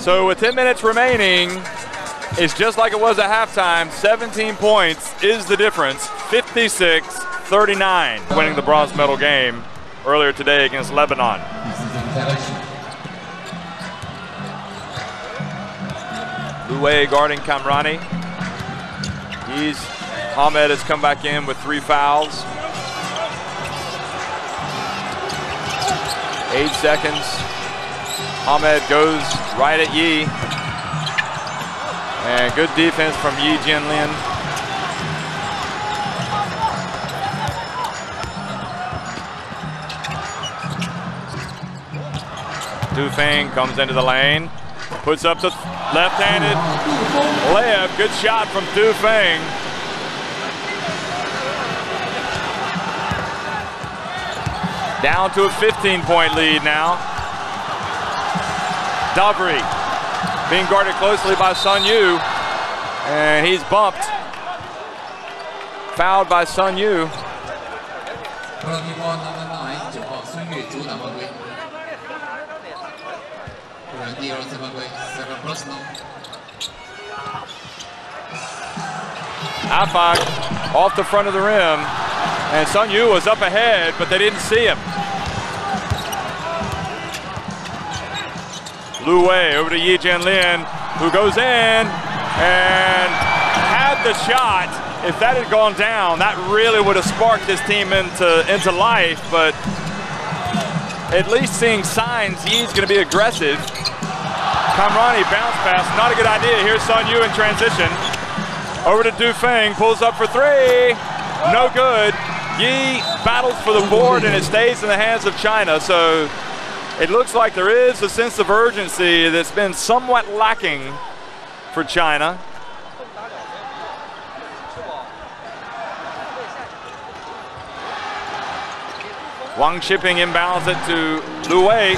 So with 10 minutes remaining, it's just like it was at halftime. 17 points is the difference, 56-39, winning the bronze medal game earlier today against Lebanon. Luwei guarding Kamrani. Ahmed has come back in with 3 fouls. 8 seconds. Ahmed goes right at Yi. And good defense from Yi Jianlin. Du Feng comes into the lane. Puts up the left-handed layup. Good shot from Du Feng. Down to a 15-point lead now. Davri being guarded closely by Sun Yu, and he's bumped. Fouled by Sun Yu. Afag off the front of the rim, and Sun Yu was up ahead, but they didn't see him. Luwei over to Yi Jianlin, who goes in and had the shot. If that had gone down, that really would have sparked this team into life, but at least seeing signs Yi's going to be aggressive. Kamrani bounce pass, not a good idea. Here's Sun Yu in transition. Over to Du Feng, pulls up for 3. No good. Yi battles for the board and it stays in the hands of China. So it looks like there is a sense of urgency that's been somewhat lacking for China. Wang Shipping inbounds it to Luwei.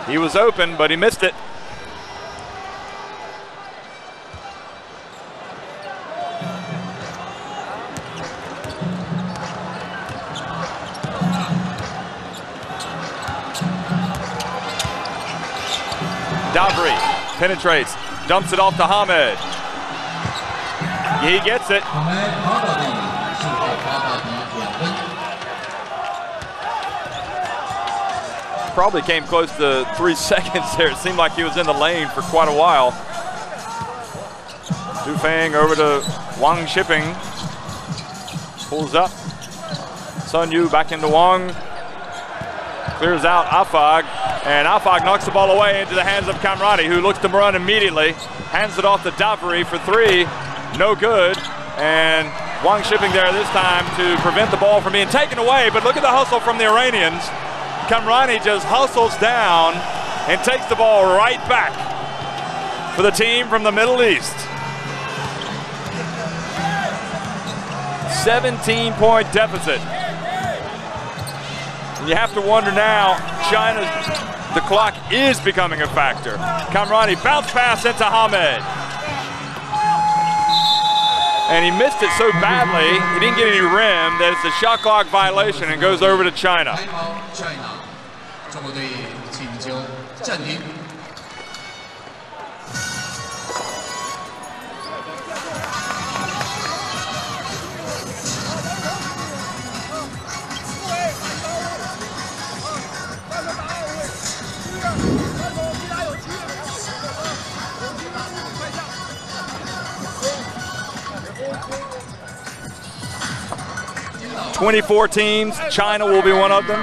He was open, but he missed it. Davri penetrates, dumps it off to Hamed. He gets it. Probably came close to 3 seconds there. It seemed like he was in the lane for quite a while. Du Feng over to Wang Shipping. Pulls up. Sun Yu back into Wang. Clears out Afag. And Afag knocks the ball away into the hands of Kamrani, who looks to run immediately. Hands it off to Davri for 3. No good. And Wang Shipping there this time to prevent the ball from being taken away. But look at the hustle from the Iranians. Kamrani just hustles down and takes the ball right back for the team from the Middle East. 17-point deficit. And you have to wonder now, the clock is becoming a factor. Kamrani bounce pass into Hamed. And he missed it so badly, he didn't get any rim, that it's a shot clock violation and goes over to China. 24 teams, China will be one of them.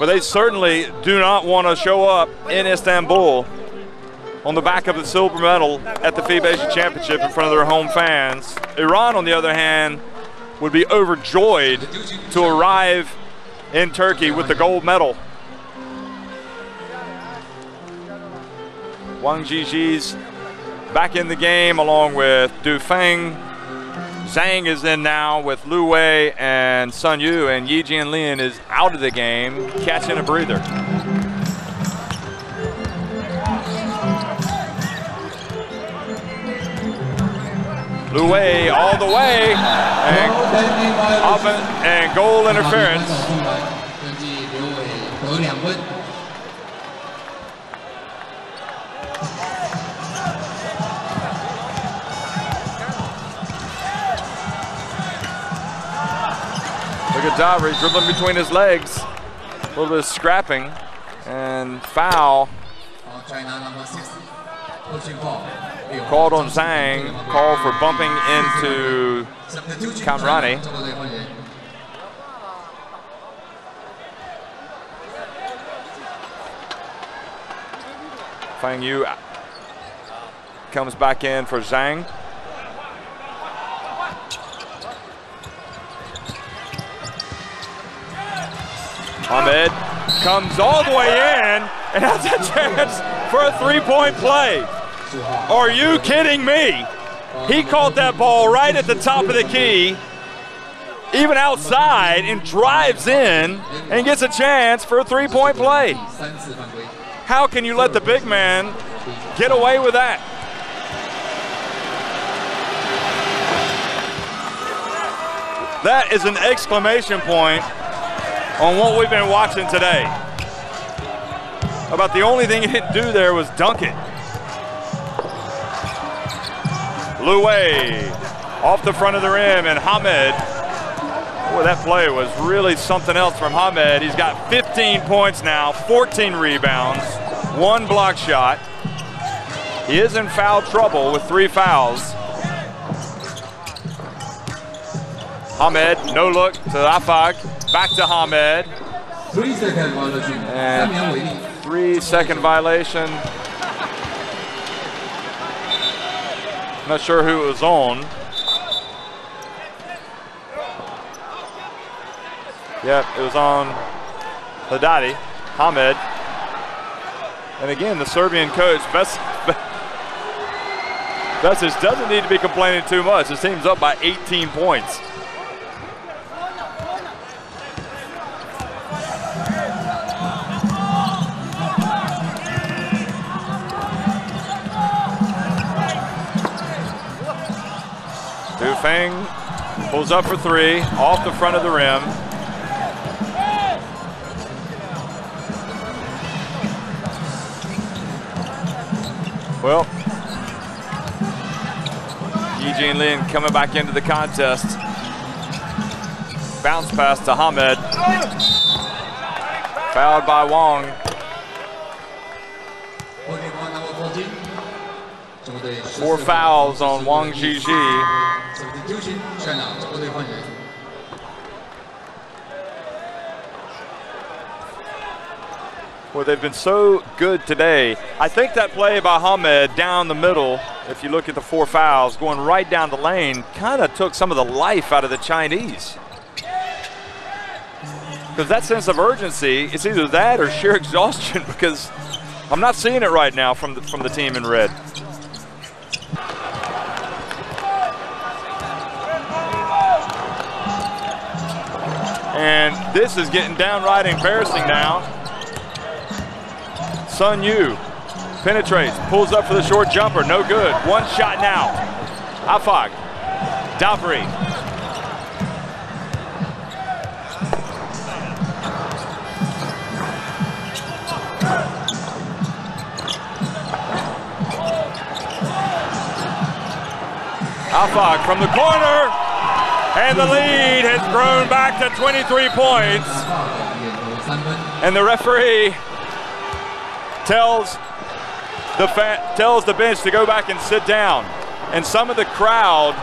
But they certainly do not want to show up in Istanbul on the back of the silver medal at the FIBA Asia Championship in front of their home fans. Iran, on the other hand, would be overjoyed to arrive in Turkey with the gold medal. Wang Jiji's back in the game along with Du Feng. Zhang is in now with Luwei and Sun Yu, and Yi Jianlin is out of the game, catching a breather. Lu Wei all the way, and goal interference. Look at Dabri dribbling between his legs. A little bit of scrapping and foul. Called on Zhang, call for bumping into Kamrani. Fang Yu comes back in for Zhang. Ahmed comes all the way in and has a chance for a three-point play. Are you kidding me? He caught that ball right at the top of the key, even outside, and drives in and gets a chance for a three-point play. How can you let the big man get away with that? That is an exclamation point on what we've been watching today. About the only thing he didn't do there was dunk it. Lu Wei off the front of the rim, and Hamed. Boy, that play was really something else from Hamed. He's got 15 points now, 14 rebounds, 1 block shot. He is in foul trouble with 3 fouls. Hamed, no look to Afag, back to Hamed. 3-second violation. And 3-second violation. Not sure who it was on. Yep, it was on Haddadi, Hamed. And again, the Serbian coach, Besic doesn't need to be complaining too much. His team's up by 18 points. Fang pulls up for 3, off the front of the rim. Well, Eugene Lin coming back into the contest. Bounce pass to Hamed. Fouled by Wang. Four fouls on Wang Z. Well, they've been so good today. I think that play by Hamed down the middle, if you look at the 4 fouls, going right down the lane, kind of took some of the life out of the Chinese. Because that sense of urgency, it's either that or sheer exhaustion, because I'm not seeing it right now from the team in red. And this is getting downright embarrassing now. Sun Yu penetrates, pulls up for the short jumper, no good. 1 shot now. Afag, Dabri. Afag from the corner. And the lead has grown back to 23 points. And the referee tells the bench to go back and sit down. And some of the crowd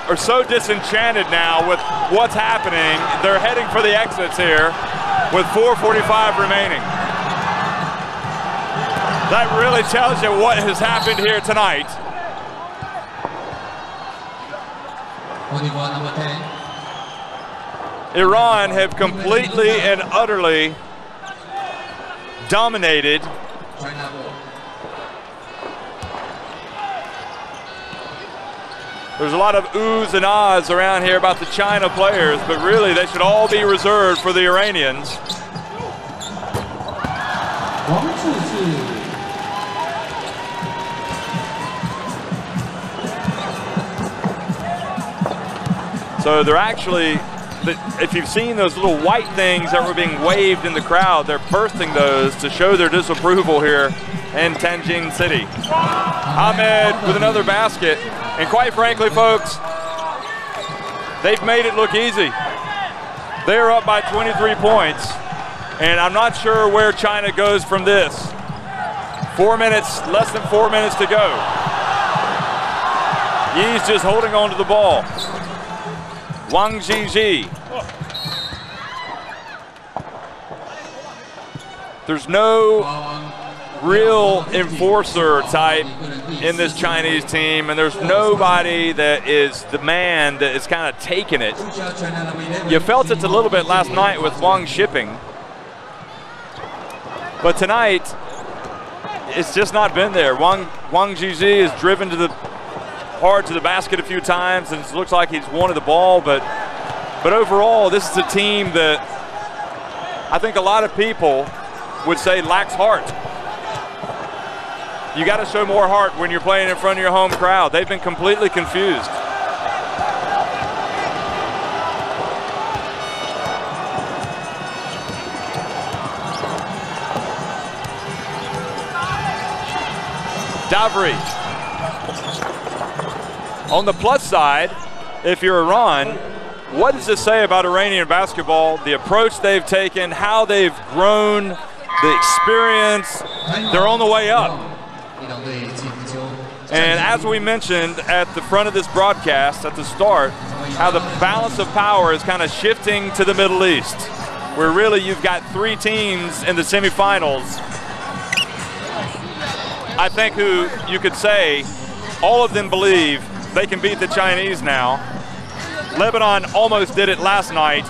are so disenchanted now with what's happening. They're heading for the exits here with 4:45 remaining. That really tells you what has happened here tonight. Iran have completely and utterly dominated. There's a lot of oohs and ahs around here about the China players, but really they should all be reserved for the Iranians. So they're actually, if you've seen those little white things that were being waved in the crowd, they're bursting those to show their disapproval here in Tianjin City. Ahmed with another basket. And quite frankly, folks, they've made it look easy. They're up by 23 points. And I'm not sure where China goes from this. 4 minutes, less than 4 minutes to go. Yi's just holding on to the ball. Wang Z. There's no real enforcer type in this Chinese team, and there's nobody that is the man that is kind of taking it. You felt it a little bit last night with Wang shipping, but tonight it's just not been there. Wang Z is driven hard to the basket a few times, and it looks like he's wanted the ball, but overall this is a team that I think a lot of people would say lacks heart. You got to show more heart when you're playing in front of your home crowd. They've been completely confused. Davri. On the plus side, if you're Iran, what does this say about Iranian basketball, the approach they've taken, how they've grown, the experience? They're on the way up. And as we mentioned at the front of this broadcast at the start, how the balance of power is kind of shifting to the Middle East, where really you've got 3 teams in the semifinals, I think, who you could say all of them believe they can beat the Chinese now. Lebanon almost did it last night.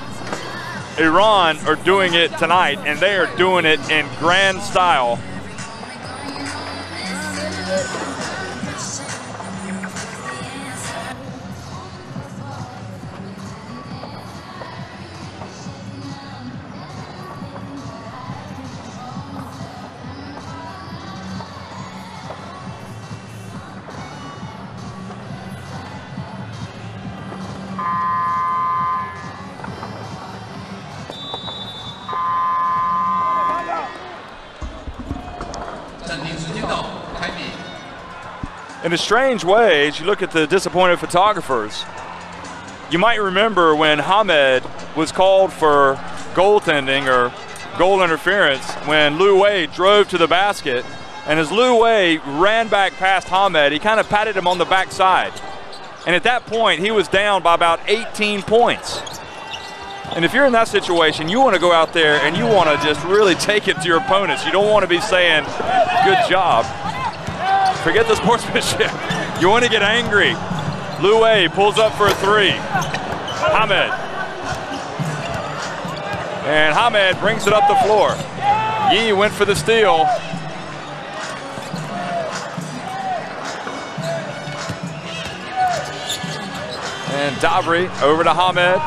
Iran are doing it tonight, and they are doing it in grand style. In a strange way, as you look at the disappointed photographers, you might remember when Hamed was called for goaltending or goal interference when Lu Wei drove to the basket, and as Lu Wei ran back past Hamed, he kind of patted him on the backside. And at that point, he was down by about 18 points. And if you're in that situation, you want to go out there and you want to just really take it to your opponents. You don't want to be saying, good job. Forget the sportsmanship. You want to get angry. Lu Wei pulls up for a 3. Hamed. And Hamed brings it up the floor. Yi went for the steal. And Davri over to Hamed.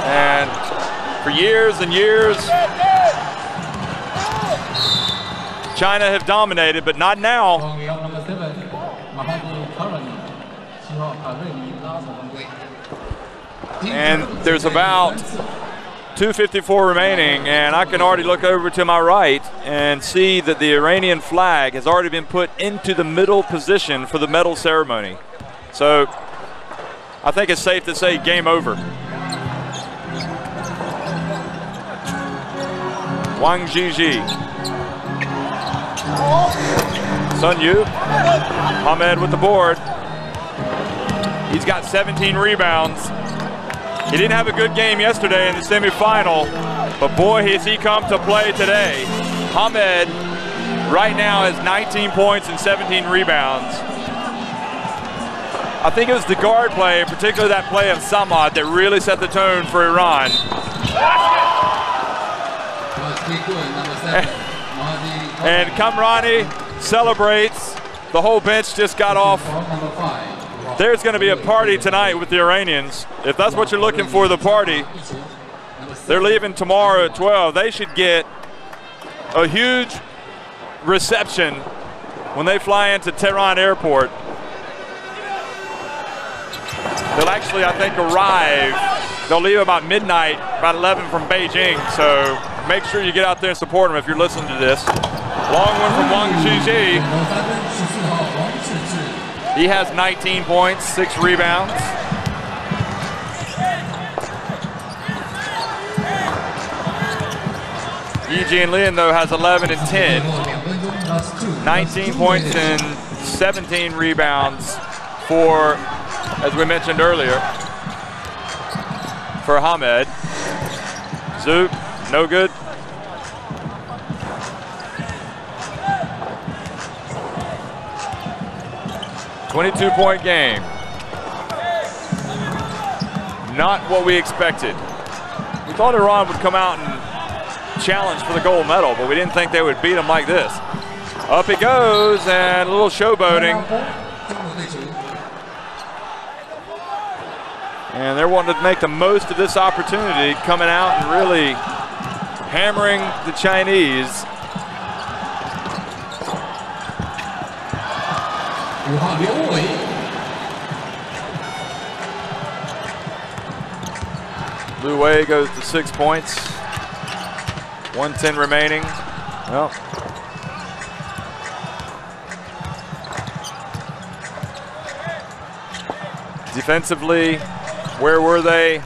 And for years and years, China have dominated, but not now. And there's about 2:54 remaining, and I can already look over to my right and see that the Iranian flag has already been put into the middle position for the medal ceremony. So I think it's safe to say game over. Wang Z. Sun Yu. Hamed with the board. He's got 17 rebounds. He didn't have a good game yesterday in the semifinal, but boy, has he come to play today. Hamed right now has 19 points and 17 rebounds. I think it was the guard play, particularly that play of Samad, that really set the tone for Iran. And Kamrani celebrates. The whole bench just got off. There's going to be a party tonight with the Iranians. If that's what you're looking for, the party. They're leaving tomorrow at 12. They should get a huge reception when they fly into Tehran Airport. They'll actually, I think, arrive. They'll leave about midnight, about 11 from Beijing. So make sure you get out there and support them if you're listening to this. Long one from Wang Z. He has 19 points, 6 rebounds. Yi Jianlian, though, has 11 and 10. 19 points and 17 rebounds for, as we mentioned earlier, for Hamed. Zoop, no good. .22 game. Not what we expected. We thought Iran would come out and challenge for the gold medal, but we didn't think they would beat them like this. Up he goes, and a little showboating. And they're wanting to make the most of this opportunity, coming out and really hammering the Chinese. Lu Wei goes to 6 points. 1:10 remaining. Well, defensively, where were they?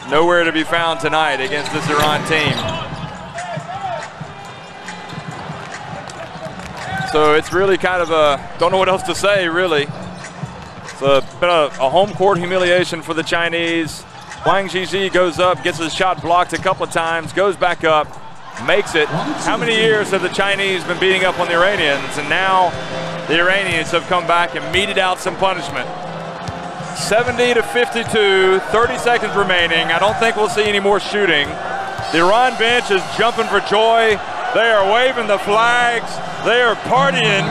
Nowhere to be found tonight against this Iran team. So it's really kind of a, don't know what else to say, really. It's been a home court humiliation for the Chinese. Wang Z goes up, gets his shot blocked a couple of times, goes back up, makes it. How many years have the Chinese been beating up on the Iranians? And now the Iranians have come back and meted out some punishment. 70-52, 30 seconds remaining. I don't think we'll see any more shooting. The Iran bench is jumping for joy. They are waving the flags. They are partying.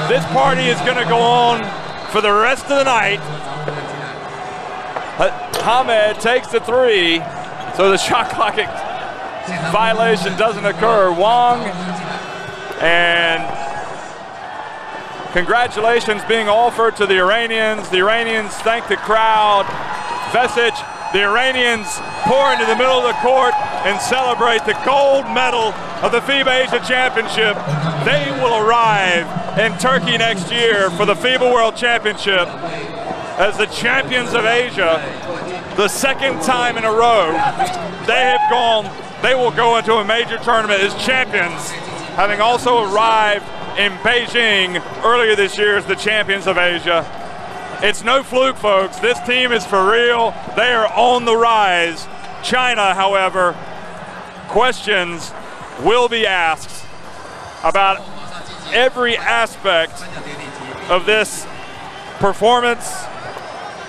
This party is going to go on for the rest of the night. Hamed takes the 3, so the shot clock violation doesn't occur. Wang, and congratulations being offered to the Iranians. The Iranians thank the crowd. Vesage, the Iranians pour into the middle of the court and celebrate the gold medal of the FIBA Asia Championship. They will arrive in Turkey next year for the FIBA World Championship as the champions of Asia. The second time in a row they will go into a major tournament as champions, having also arrived in Beijing earlier this year as the champions of Asia. It's no fluke, folks. This team is for real. They are on the rise. China, however, questions will be asked about every aspect of this performance